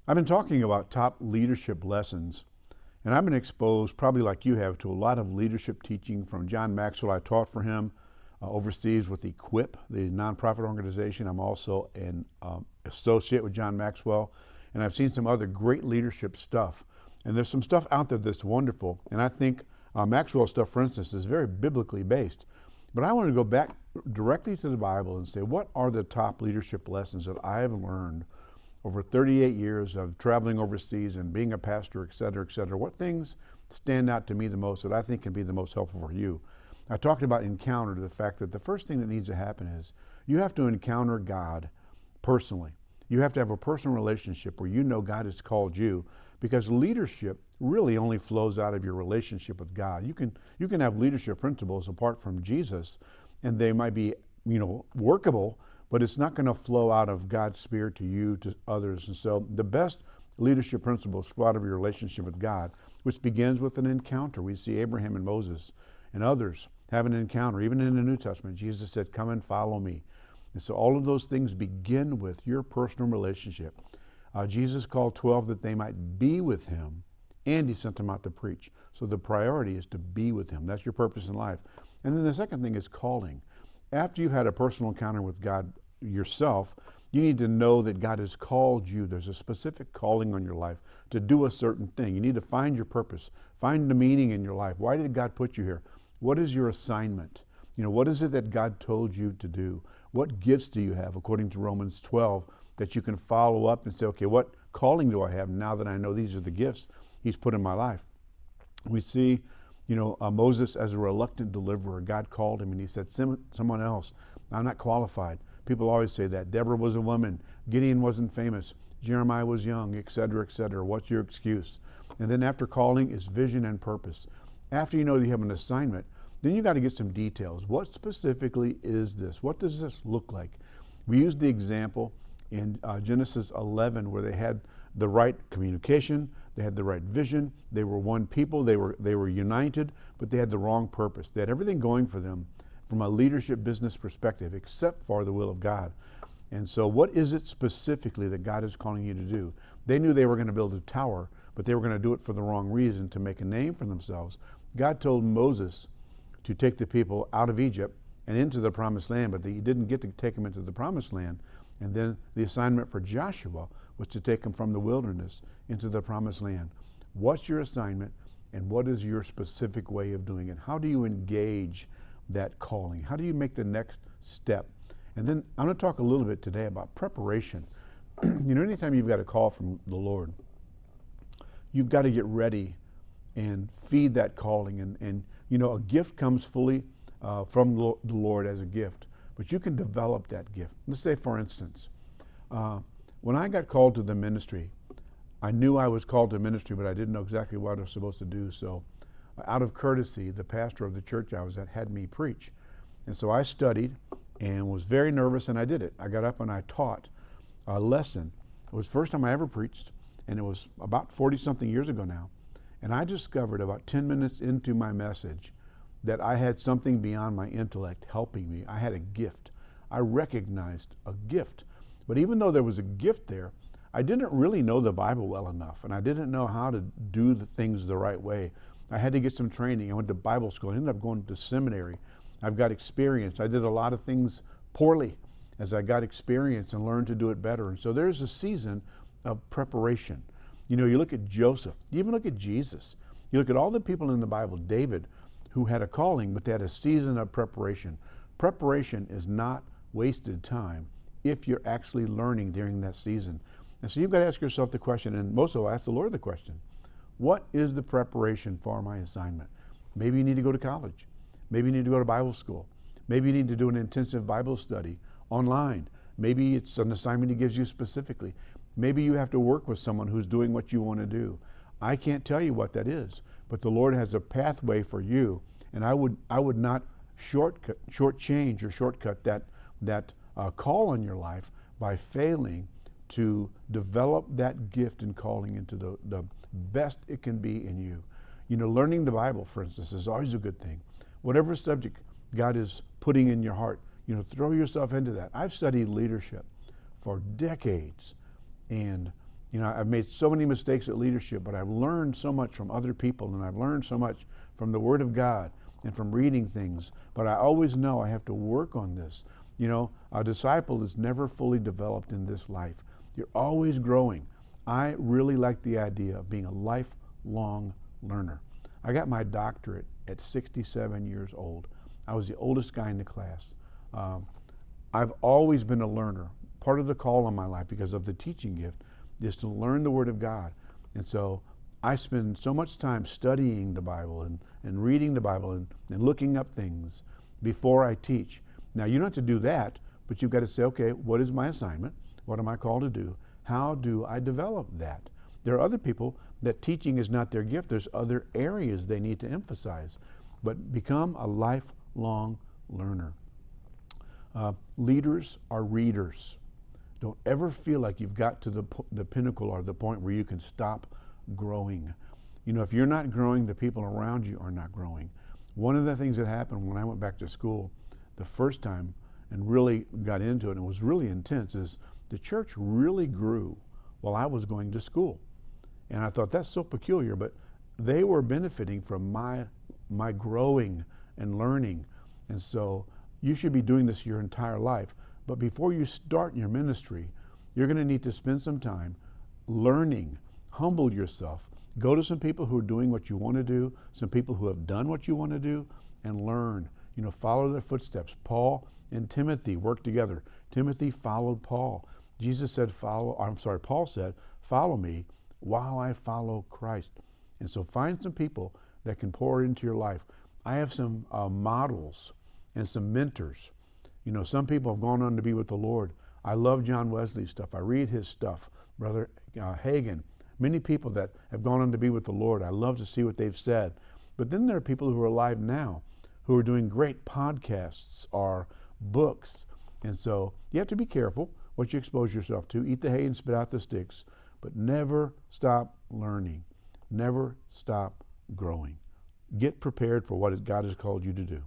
I've been talking about top leadership lessons, and I've been exposed, probably like you have, to a lot of leadership teaching from John Maxwell. I taught for him overseas with Equip, the nonprofit organization. I'm also an associate with John Maxwell, and I've seen some other great leadership stuff. And there's some stuff out there that's wonderful, and I think Maxwell stuff, for instance, is very biblically based. But I want to go back directly to the Bible and say, what are the top leadership lessons that I have learned over 38 years of traveling overseas and being a pastor, et cetera, et cetera? What things stand out to me the most that I think can be the most helpful for you? I talked about encounter, the fact that the first thing that needs to happen is you have to encounter God personally. You have to have a personal relationship where you know God has called you, because leadership really only flows out of your relationship with God. You can have leadership principles apart from Jesus, and they might be, workable, but it's not going to flow out of God's Spirit to you, to others. And so the best leadership principles flow out of your relationship with God, which begins with an encounter. We see Abraham and Moses and others have an encounter. Even in the New Testament, Jesus said, "Come and follow me." And so all of those things begin with your personal relationship. Jesus called 12 that they might be with him, and he sent them out to preach. So the priority is to be with him. That's your purpose in life. And then the second thing is calling. After you've had a personal encounter with God yourself, you need to know that God has called you. There's a specific calling on your life to do a certain thing. You need to find your purpose, find the meaning in your life. Why did God put you here? What is your assignment? What is it that God told you to do? What gifts do you have, according to Romans 12, that you can follow up and say, okay, what calling do I have now that I know these are the gifts he's put in my life? We see, Moses as a reluctant deliverer. God called him and he said, someone else. I'm not qualified. People always say that. Deborah was a woman. Gideon wasn't famous. Jeremiah was young, et cetera, et cetera. What's your excuse? And then after calling is vision and purpose. After you know that you have an assignment, then you got to get some details. What specifically is this? What does this look like? We used the example in Genesis 11 where they had the right communication, they had the right vision, they were one people, they were united, but they had the wrong purpose. They had everything going for them from a leadership business perspective except for the will of God. And so what is it specifically that God is calling you to do? They knew they were going to build a tower, but they were going to do it for the wrong reason, to make a name for themselves. God told Moses to take the people out of Egypt and into the promised land, but he didn't get to take them into the promised land. And then the assignment for Joshua was to take them from the wilderness into the promised land. What's your assignment, and what is your specific way of doing it? How do you engage that calling? How do you make the next step? And then I'm going to talk a little bit today about preparation. Anytime you've got a call from the Lord, you've got to get ready and feed that calling. And a gift comes fully from the Lord as a gift, but you can develop that gift. Let's say, for instance, when I got called to the ministry, I knew I was called to ministry, but I didn't know exactly what I was supposed to do. So out of courtesy, the pastor of the church I was at had me preach. And so I studied and was very nervous, and I did it. I got up and I taught a lesson. It was the first time I ever preached, and it was about 40-something years ago now. And I discovered about 10 minutes into my message that I had something beyond my intellect helping me. I had a gift. I recognized a gift. But even though there was a gift there, I didn't really know the Bible well enough, and I didn't know how to do the things the right way. I had to get some training. I went to Bible school. I ended up going to seminary. I've got experience. I did a lot of things poorly as I got experience and learned to do it better. And so there's a season of preparation. You look at Joseph, you even look at Jesus. You look at all the people in the Bible, David, who had a calling, but they had a season of preparation. Preparation is not wasted time if you're actually learning during that season. And so you've got to ask yourself the question, and most of all, ask the Lord the question, what is the preparation for my assignment? Maybe you need to go to college. Maybe you need to go to Bible school. Maybe you need to do an intensive Bible study online. Maybe it's an assignment he gives you specifically. Maybe you have to work with someone who's doing what you want to do. I can't tell you what that is, but the Lord has a pathway for you, and I would not shortchange or shortcut that call on your life by failing to develop that gift and calling into the best it can be in you. Learning the Bible, for instance, is always a good thing. Whatever subject God is putting in your heart, throw yourself into that. I've studied leadership for decades, and You know, I've made so many mistakes at leadership, but I've learned so much from other people, and I've learned so much from the Word of God and from reading things. But I always know I have to work on this. You know, a disciple is never fully developed in this life. You're always growing. I really like the idea of being a lifelong learner. I got my doctorate at 67 years old. I was the oldest guy in the class. I've always been a learner. Part of the call on my life, because of the teaching gift, is to learn the Word of God. And so I spend so much time studying the Bible and reading the Bible and looking up things before I teach. Now, you don't have to do that, but you've got to say, okay, what is my assignment? What am I called to do? How do I develop that? There are other people that teaching is not their gift. There's other areas they need to emphasize. But become a lifelong learner. Leaders are readers. Don't ever feel like you've got to the pinnacle or the point where you can stop growing. You know, if you're not growing, the people around you are not growing. One of the things that happened when I went back to school the first time and really got into it, and it was really intense, is the church really grew while I was going to school. And I thought, that's so peculiar, but they were benefiting from my growing and learning. And so you should be doing this your entire life. But before you start your ministry, you're going to need to spend some time learning, humble yourself, go to some people who are doing what you want to do, some people who have done what you want to do, and learn. You know, follow their footsteps. Paul and Timothy worked together. Timothy followed Paul. Paul said, follow me while I follow Christ. And so find some people that can pour into your life. I have some models and some mentors. You know, some people have gone on to be with the Lord. I love John Wesley's stuff. I read his stuff. Brother Hagin, many people that have gone on to be with the Lord. I love to see what they've said. But then there are people who are alive now who are doing great podcasts or books. And so you have to be careful what you expose yourself to. Eat the hay and spit out the sticks. But never stop learning. Never stop growing. Get prepared for what God has called you to do.